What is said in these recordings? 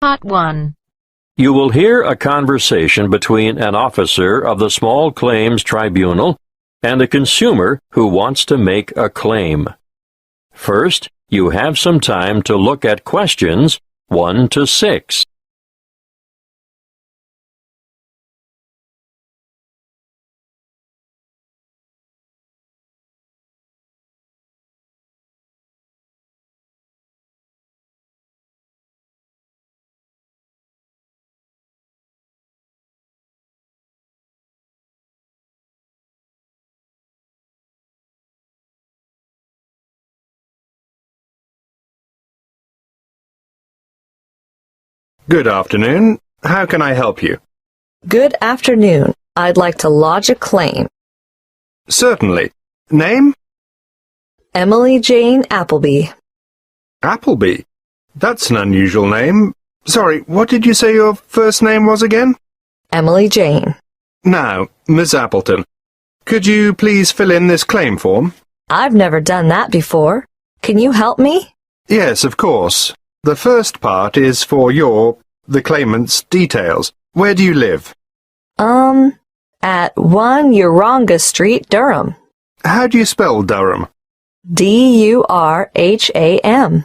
Part 1. You will hear a conversation between an officer of the Small Claims Tribunal and a consumer who wants to make a claim. First, you have some time to look at questions 1 to 6. Good afternoon. How can I help you? Good afternoon. I'd like to lodge a claim. Certainly. Name? Emily Jane Appleby. Appleby. That's an unusual name. Sorry, what did you say your first name was again? Emily Jane. Now, Miss Appleton, could you please fill in this claim form? I've never done that before. Can you help me? Yes, of course. The first part is for the claimant's details. Where do you live? At 1 Uranga Street, Durham. How do you spell Durham? Durham.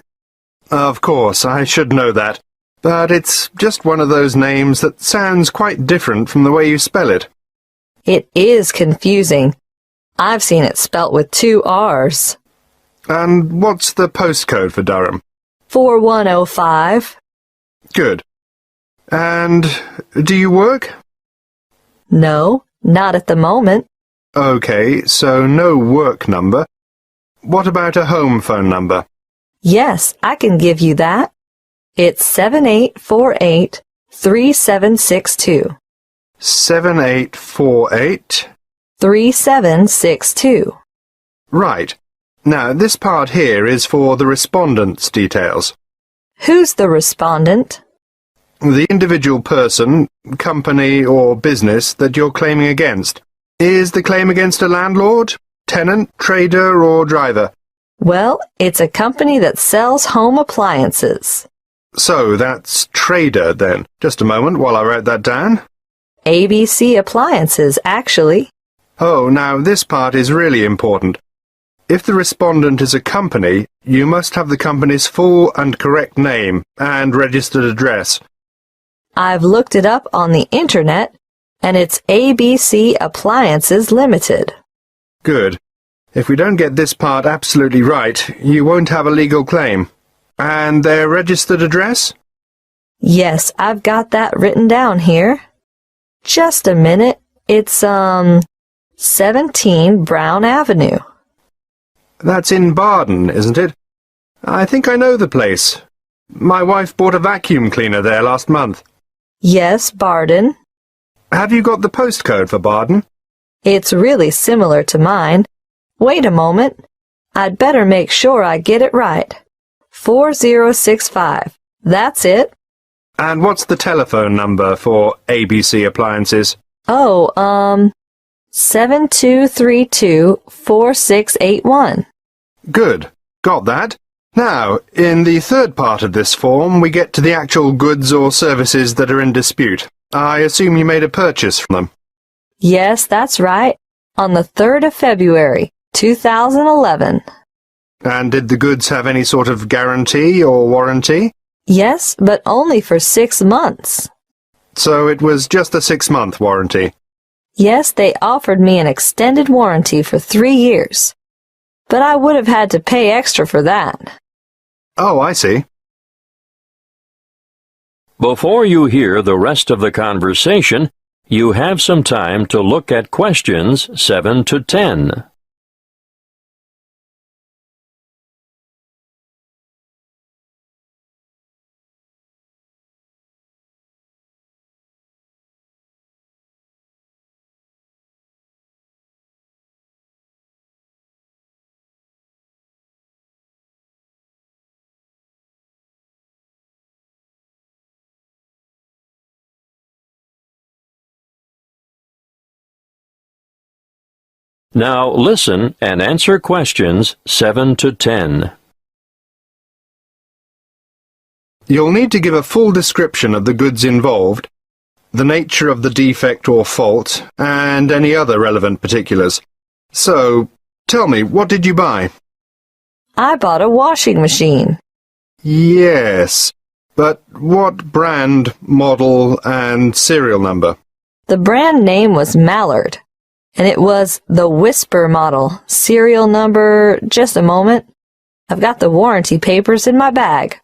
Of course, I should know that. But it's just one of those names that sounds quite different from the way you spell it. It is confusing. I've seen it spelt with 2 R's. And what's the postcode for Durham? 4105. Good. And do you work? No, not at the moment. Okay, so no work number. What about a home phone number? Yes, I can give you that. It's 7848-3762. 7848. 3762. Right. Now, this part here is for the respondent's details. Who's the respondent? The individual person, company, or business that you're claiming against. Is the claim against a landlord, tenant, trader, or driver? Well, it's a company that sells home appliances. So that's trader, then. Just a moment while I write that down. ABC Appliances, actually. Oh, now this part is really important. If the respondent is a company, you must have the company's full and correct name and registered address. I've looked it up on the internet, and it's ABC Appliances Limited. Good. If we don't get this part absolutely right, you won't have a legal claim. And their registered address? Yes, I've got that written down here. Just a minute. It's, 17 Brown Avenue. That's in Barden, isn't it? I think I know the place. My wife bought a vacuum cleaner there last month. Yes, Barden. Have you got the postcode for Barden? It's really similar to mine. Wait a moment. I'd better make sure I get it right. 4065. That's it. And what's the telephone number for ABC Appliances? Oh, 7232-4681. Good. Got that. Now, in the third part of this form, we get to the actual goods or services that are in dispute. I assume you made a purchase from them. Yes, that's right. On the 3rd of February, 2011. And did the goods have any sort of guarantee or warranty? Yes, but only for 6 months. So it was just a 6-month warranty. Yes, they offered me an extended warranty for 3 years. But I would have had to pay extra for that. Oh, I see. Before you hear the rest of the conversation, you have some time to look at questions 7 to 10. Now listen and answer questions 7 to 10. You'll need to give a full description of the goods involved, the nature of the defect or fault, and any other relevant particulars. So, tell me, what did you buy? I bought a washing machine. Yes, but what brand, model, and serial number? The brand name was Mallard, and it was the Whisper model. Serial number, just a moment. I've got the warranty papers in my bag.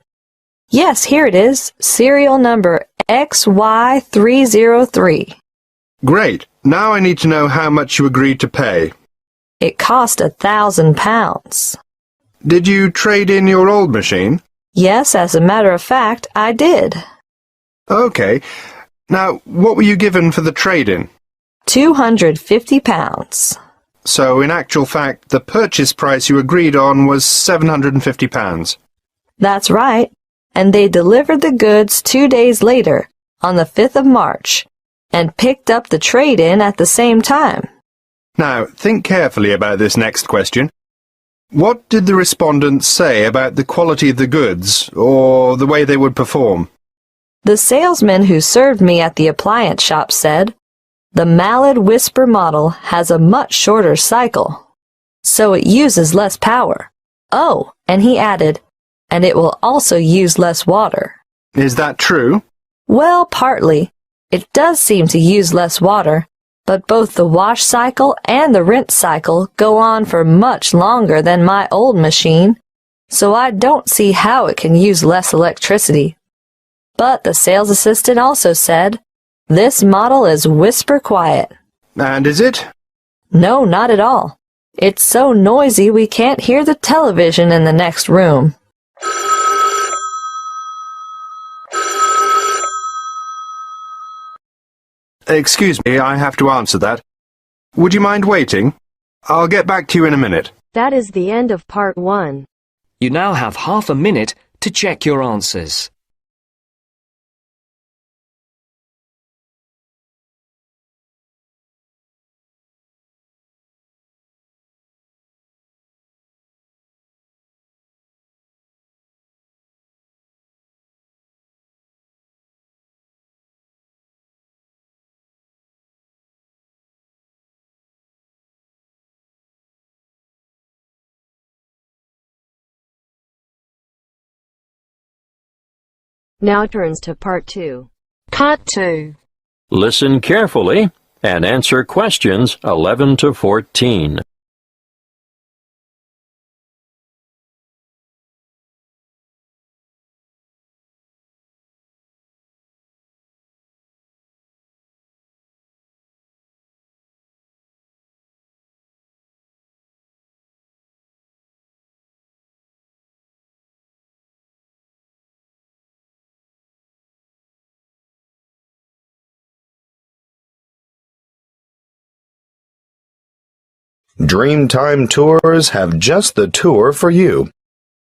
Yes, here it is. Serial number XY303. Great. Now I need to know how much you agreed to pay. It cost £1,000. Did you trade in your old machine? Yes, as a matter of fact, I did. Okay. Now, what were you given for the trade-in? £250. So, in actual fact, the purchase price you agreed on was £750. That's right. And they delivered the goods 2 days later, on the 5th of March, and picked up the trade-in at the same time. Now, think carefully about this next question. What did the respondents say about the quality of the goods, or the way they would perform? The salesman who served me at the appliance shop said, "The Mallard Whisper model has a much shorter cycle, so it uses less power. Oh," and he added, "and it will also use less water." Is that true? Well, partly. It does seem to use less water, but both the wash cycle and the rinse cycle go on for much longer than my old machine, so I don't see how it can use less electricity. But the sales assistant also said, "This model is whisper quiet." And is it? No, not at all. It's so noisy we can't hear the television in the next room. Excuse me, I have to answer that. Would you mind waiting? I'll get back to you in a minute. That is the end of part 1. You now have half a minute to check your answers. Now turns to part 2. Part 2. Listen carefully and answer questions 11 to 14. Dreamtime Tours have just the tour for you.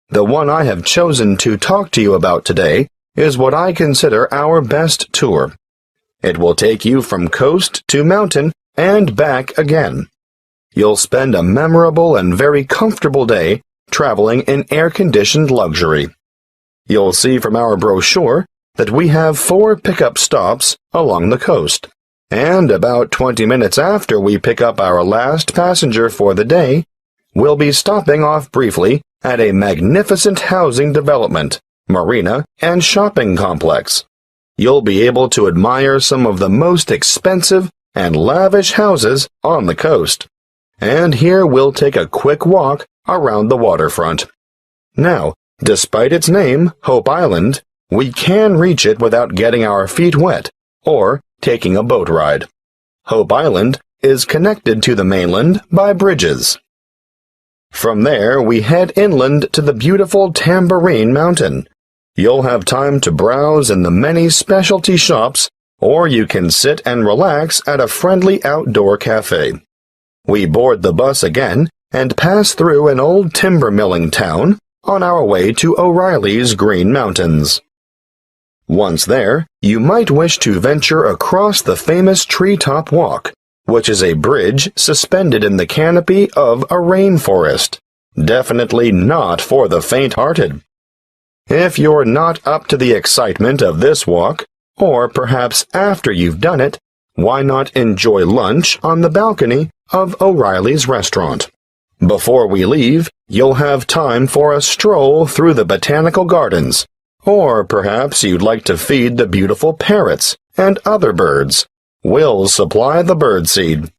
The one I have chosen to talk to you about today is what I consider our best tour. It will take you from coast to mountain and back again. You'll spend a memorable and very comfortable day traveling in air-conditioned luxury. You'll see from our brochure that we have 4 pickup stops along the coast. And about 20 minutes after we pick up our last passenger for the day, we'll be stopping off briefly at a magnificent housing development, marina, and shopping complex. You'll be able to admire some of the most expensive and lavish houses on the coast. And here we'll take a quick walk around the waterfront. Now, despite its name, Hope Island, we can reach it without getting our feet wet or taking a boat ride. Hope Island is connected to the mainland by bridges. From there, we head inland to the beautiful Tambourine Mountain. You'll have time to browse in the many specialty shops, or you can sit and relax at a friendly outdoor cafe. We board the bus again and pass through an old timber milling town on our way to O'Reilly's Green Mountains. Once there, you might wish to venture across the famous Treetop Walk, which is a bridge suspended in the canopy of a rainforest. Definitely not for the faint-hearted. If you're not up to the excitement of this walk, or perhaps after you've done it, why not enjoy lunch on the balcony of O'Reilly's restaurant? Before we leave, you'll have time for a stroll through the botanical gardens, or perhaps you'd like to feed the beautiful parrots and other birds. We'll supply the birdseed.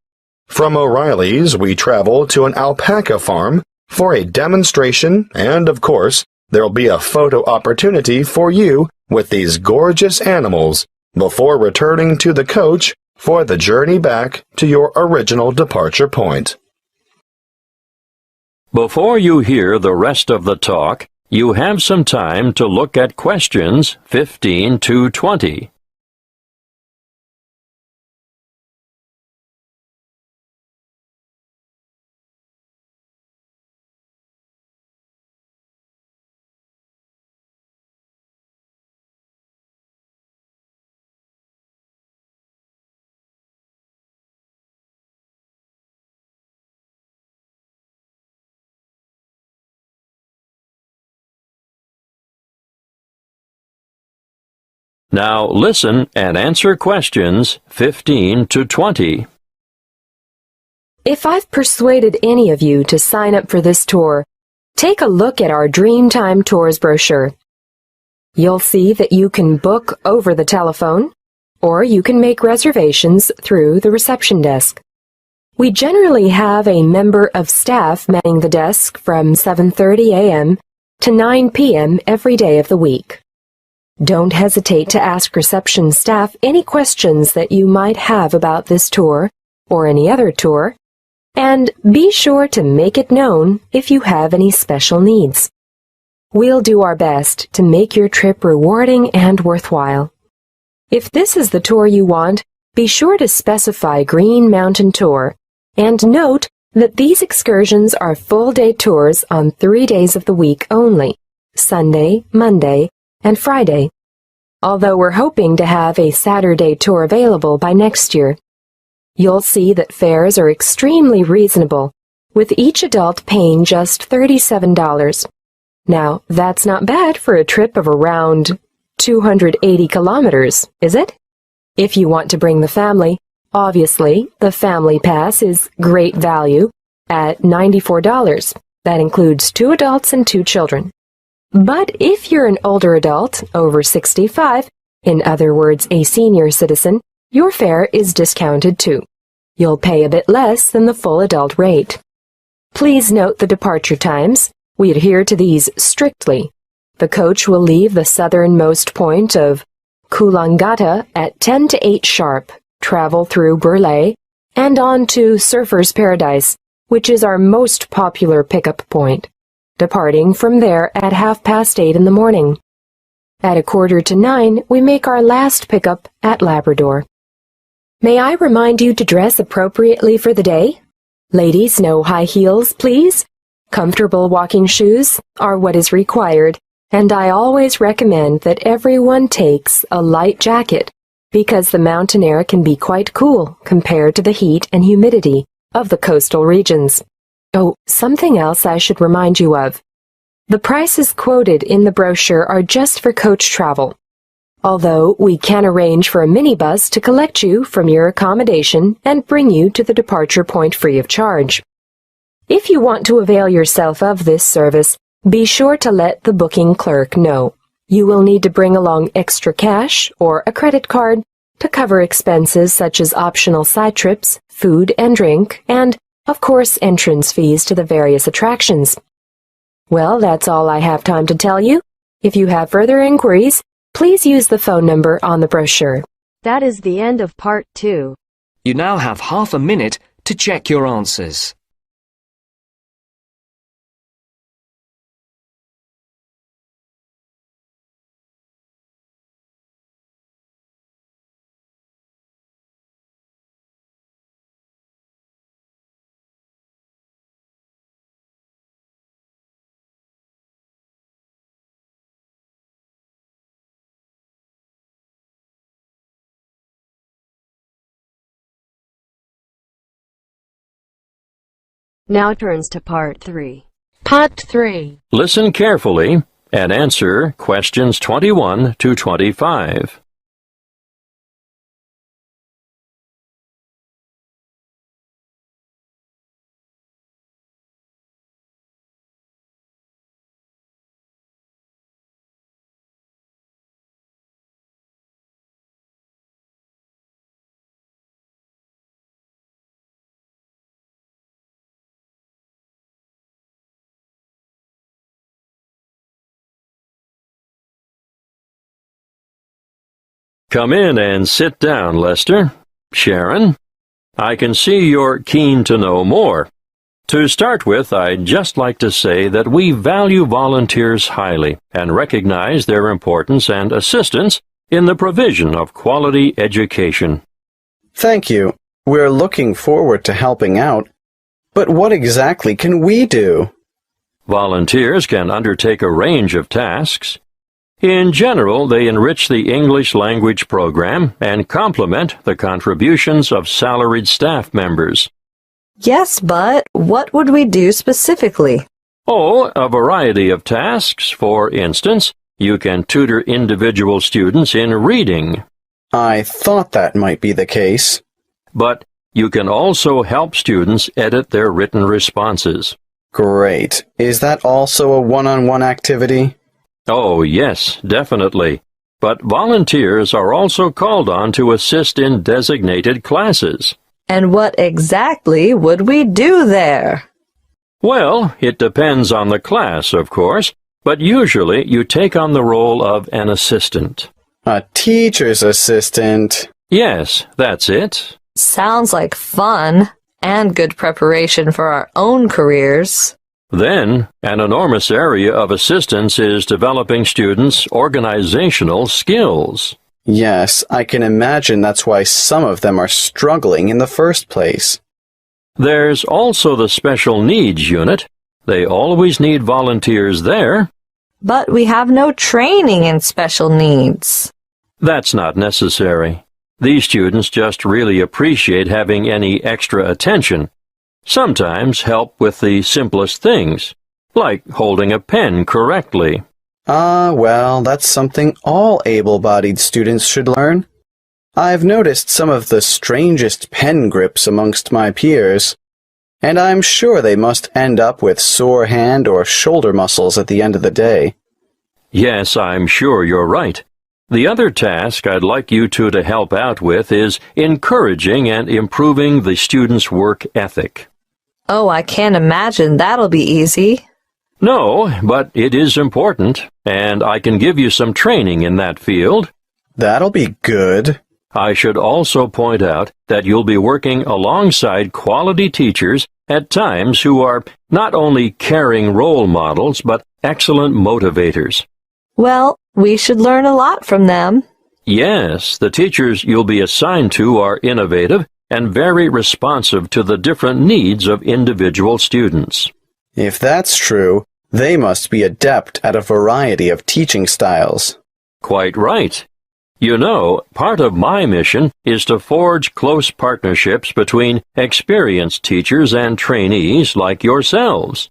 From O'Reilly's, we travel to an alpaca farm for a demonstration, and of course, there'll be a photo opportunity for you with these gorgeous animals before returning to the coach for the journey back to your original departure point. Before you hear the rest of the talk, you have some time to look at questions 15 to 20. Now listen and answer questions 15 to 20. If I've persuaded any of you to sign up for this tour, take a look at our Dreamtime Tours brochure. You'll see that you can book over the telephone, or you can make reservations through the reception desk. We generally have a member of staff manning the desk from 7:30 a.m. to 9 p.m. every day of the week. Don't hesitate to ask reception staff any questions that you might have about this tour or any other tour, and be sure to make it known if you have any special needs. We'll do our best to make your trip rewarding and worthwhile. If this is the tour you want, be sure to specify Green Mountain Tour, and note that these excursions are full-day tours on 3 days of the week only, Sunday, Monday, and Friday, although we're hoping to have a Saturday tour available by next year. You'll see that fares are extremely reasonable, with each adult paying just $37. Now, that's not bad for a trip of around 280 kilometers, is it? If you want to bring the family, obviously, the Family Pass is great value at $94. That includes 2 adults and 2 children. But if you're an older adult, over 65, in other words, a senior citizen, your fare is discounted too. You'll pay a bit less than the full adult rate. Please note the departure times. We adhere to these strictly. The coach will leave the southernmost point of Coolangatta at 10 to 8 sharp, travel through Burleigh, and on to Surfer's Paradise, which is our most popular pickup point, departing from there at 8:30 in the morning. At 8:45, we make our last pickup at Labrador. May I remind you to dress appropriately for the day? Ladies, no high heels, please. Comfortable walking shoes are what is required, and I always recommend that everyone takes a light jacket because the mountain air can be quite cool compared to the heat and humidity of the coastal regions. Oh, something else I should remind you of. The prices quoted in the brochure are just for coach travel, although we can arrange for a minibus to collect you from your accommodation and bring you to the departure point free of charge. If you want to avail yourself of this service, be sure to let the booking clerk know. You will need to bring along extra cash or a credit card to cover expenses such as optional side trips, food and drink, and, of course, entrance fees to the various attractions. Well, that's all I have time to tell you. If you have further inquiries, please use the phone number on the brochure. That is the end of part 2. You now have half a minute to check your answers. Now turns to part 3. Part 3. Listen carefully and answer questions 21 to 25. Come in and sit down, Lester. Sharon, I can see you're keen to know more. To start with, I'd just like to say that we value volunteers highly and recognize their importance and assistance in the provision of quality education. Thank you. We're looking forward to helping out. But what exactly can we do? Volunteers can undertake a range of tasks. In general, they enrich the English language program and complement the contributions of salaried staff members. Yes, but what would we do specifically? Oh, a variety of tasks. For instance, you can tutor individual students in reading. I thought that might be the case. But you can also help students edit their written responses. Great. Is that also a one-on-one activity? Oh, yes, definitely. But volunteers are also called on to assist in designated classes. And what exactly would we do there? Well, it depends on the class, of course, but usually you take on the role of an assistant. A teacher's assistant. Yes, that's it. Sounds like fun and good preparation for our own careers. Then, an enormous area of assistance is developing students' organizational skills. Yes, I can imagine that's why some of them are struggling in the first place. There's also the special needs unit. They always need volunteers there. But we have no training in special needs. That's not necessary. These students just really appreciate having any extra attention. Sometimes help with the simplest things, like holding a pen correctly. Well, that's something all able-bodied students should learn. I've noticed some of the strangest pen grips amongst my peers, and I'm sure they must end up with sore hand or shoulder muscles at the end of the day. Yes, I'm sure you're right. The other task I'd like you two to help out with is encouraging and improving the students' work ethic. Oh, I can't imagine that'll be easy. No, but it is important, and I can give you some training in that field. That'll be good. I should also point out that you'll be working alongside quality teachers at times who are not only caring role models, but excellent motivators. Well, we should learn a lot from them. Yes, the teachers you'll be assigned to are innovative and very responsive to the different needs of individual students. If that's true, they must be adept at a variety of teaching styles. Quite right. You know, part of my mission is to forge close partnerships between experienced teachers and trainees like yourselves.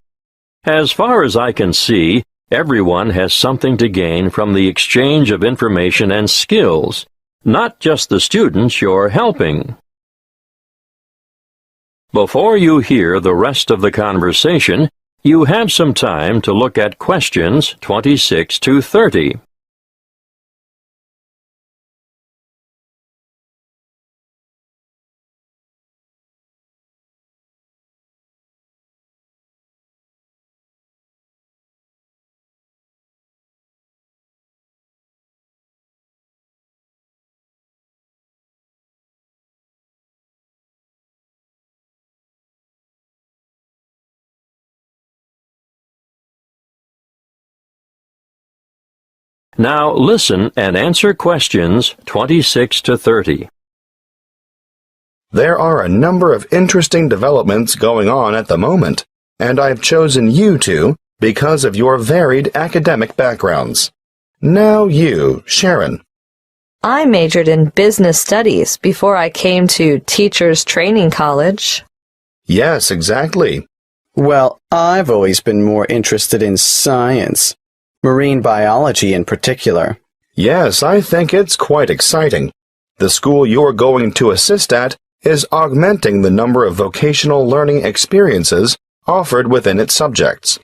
As far as I can see, everyone has something to gain from the exchange of information and skills, not just the students you're helping. Before you hear the rest of the conversation, you have some time to look at questions 26 to 30. Now listen and answer questions 26 to 30. There are a number of interesting developments going on at the moment, and I've chosen you two because of your varied academic backgrounds. Now you, Sharon. I majored in business studies before I came to Teachers Training College. Yes, exactly. Well, I've always been more interested in science. marine biology in particular. Yes, I think it's quite exciting. The school you're going to assist at is augmenting the number of vocational learning experiences offered within its subjects.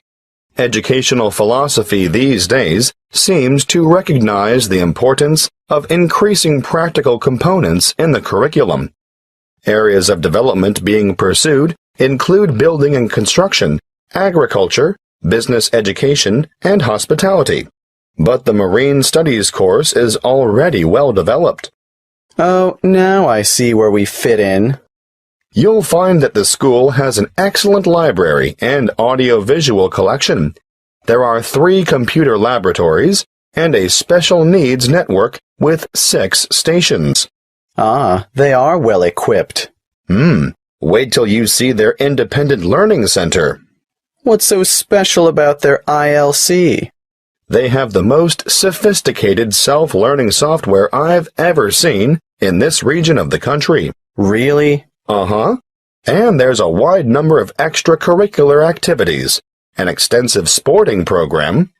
Educational philosophy these days seems to recognize the importance of increasing practical components in the curriculum. Areas of development being pursued include building and construction, agriculture, business education, and hospitality. But the Marine Studies course is already well developed. Oh, now I see where we fit in. You'll find that the school has an excellent library and audio-visual collection. There are 3 computer laboratories and a special needs network with 6 stations. Ah, they are well equipped. Wait till you see their independent learning center. What's so special about their ILC? They have the most sophisticated self-learning software I've ever seen in this region of the country. Really? Uh-huh. And there's a wide number of extracurricular activities, an extensive sporting program.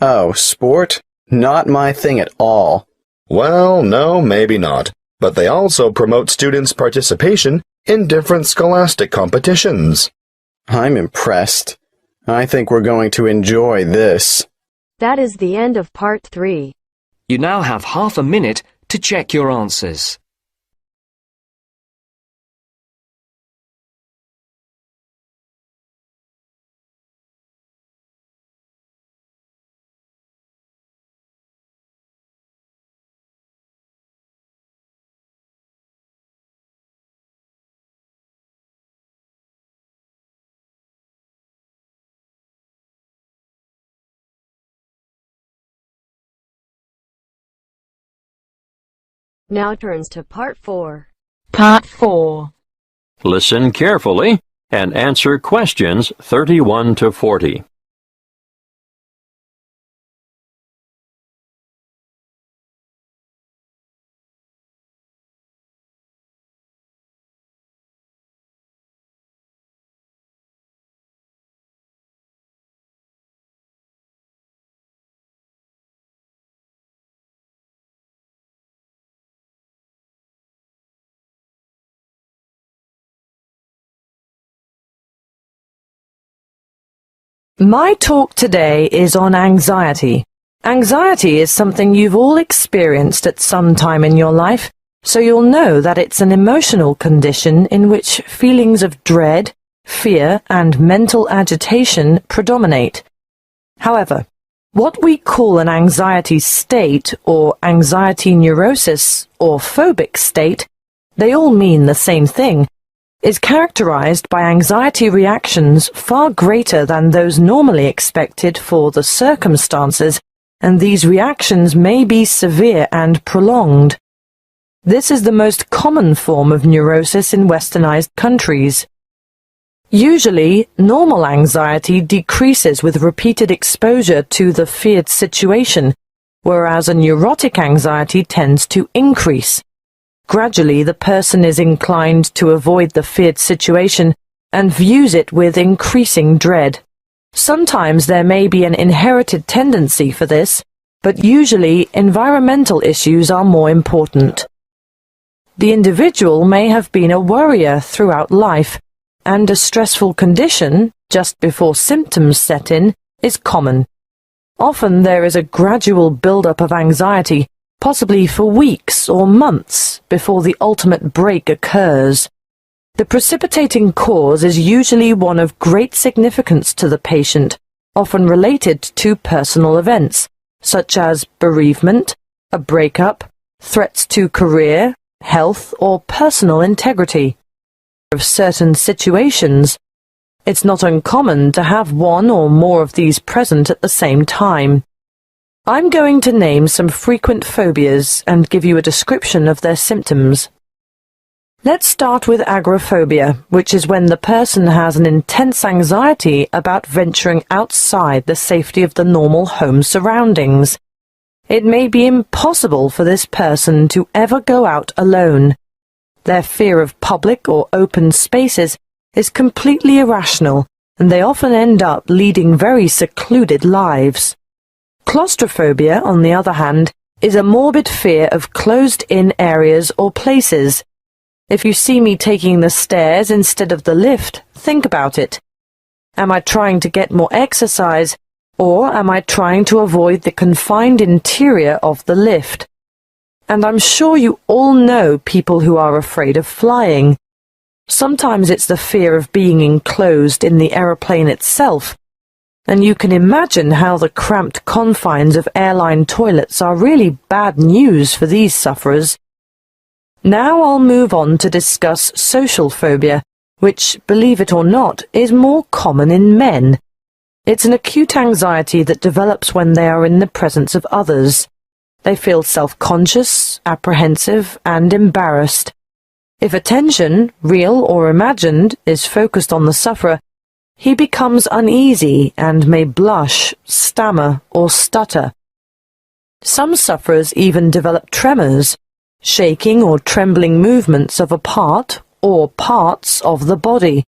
Oh, sport? Not my thing at all. Well, no, maybe not. But they also promote students' participation in different scholastic competitions. I'm impressed. I think we're going to enjoy this. That is the end of part 3. You now have half a minute to check your answers. Now turns to part 4. Part 4. Listen carefully and answer questions 31 to 40. My talk today is on anxiety. Anxiety is something you've all experienced at some time in your life, so you'll know that it's an emotional condition in which feelings of dread, fear, and mental agitation predominate. However, what we call an anxiety state or anxiety neurosis or phobic state, they all mean the same thing, is characterized by anxiety reactions far greater than those normally expected for the circumstances, and these reactions may be severe and prolonged. This is the most common form of neurosis in westernized countries. Usually, normal anxiety decreases with repeated exposure to the feared situation, whereas a neurotic anxiety tends to increase. Gradually, the person is inclined to avoid the feared situation and views it with increasing dread. Sometimes there may be an inherited tendency for this, but usually environmental issues are more important. The individual may have been a worrier throughout life, and a stressful condition, just before symptoms set in, is common. Often there is a gradual build-up of anxiety, possibly for weeks or months before the ultimate break occurs. The precipitating cause is usually one of great significance to the patient, often related to personal events, such as bereavement, a breakup, threats to career, health, or personal integrity. Of certain situations, it's not uncommon to have one or more of these present at the same time. I'm going to name some frequent phobias and give you a description of their symptoms. Let's start with agoraphobia, which is when the person has an intense anxiety about venturing outside the safety of the normal home surroundings. It may be impossible for this person to ever go out alone. Their fear of public or open spaces is completely irrational, and they often end up leading very secluded lives. Claustrophobia, on the other hand, is a morbid fear of closed-in areas or places. If you see me taking the stairs instead of the lift, think about it. Am I trying to get more exercise, or am I trying to avoid the confined interior of the lift? And I'm sure you all know people who are afraid of flying. Sometimes it's the fear of being enclosed in the aeroplane itself, and you can imagine how the cramped confines of airline toilets are really bad news for these sufferers. Now I'll move on to discuss social phobia, which, believe it or not, is more common in men. It's an acute anxiety that develops when they are in the presence of others. They feel self-conscious, apprehensive, and embarrassed. If attention, real or imagined, is focused on the sufferer, he becomes uneasy and may blush, stammer, or stutter. Some sufferers even develop tremors, shaking or trembling movements of a part or parts of the body.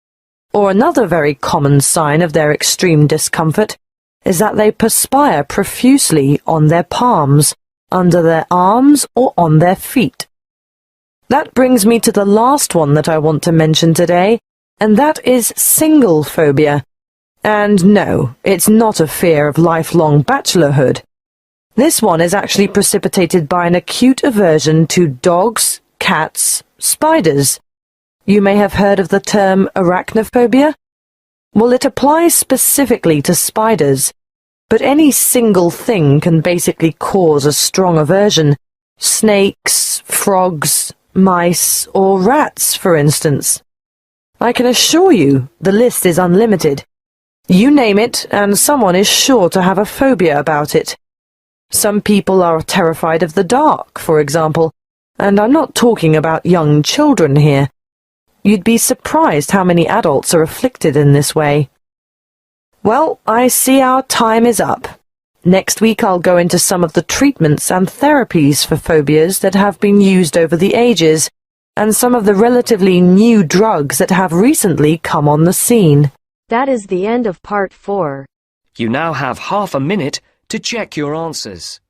Or another very common sign of their extreme discomfort is that they perspire profusely on their palms, under their arms, or on their feet. That brings me to the last one that I want to mention today, and that is single phobia. And no, it's not a fear of lifelong bachelorhood. This one is actually precipitated by an acute aversion to dogs, cats, spiders. You may have heard of the term arachnophobia. Well, it applies specifically to spiders, but any single thing can basically cause a strong aversion. Snakes, frogs, mice, or rats, for instance. I can assure you the list is unlimited. You name it, and someone is sure to have a phobia about it. Some people are terrified of the dark, for example, and I'm not talking about young children here. You'd be surprised how many adults are afflicted in this way. Well, I see our time is up. Next week I'll go into some of the treatments and therapies for phobias that have been used over the ages, and some of the relatively new drugs that have recently come on the scene. That is the end of part 4. You now have half a minute to check your answers.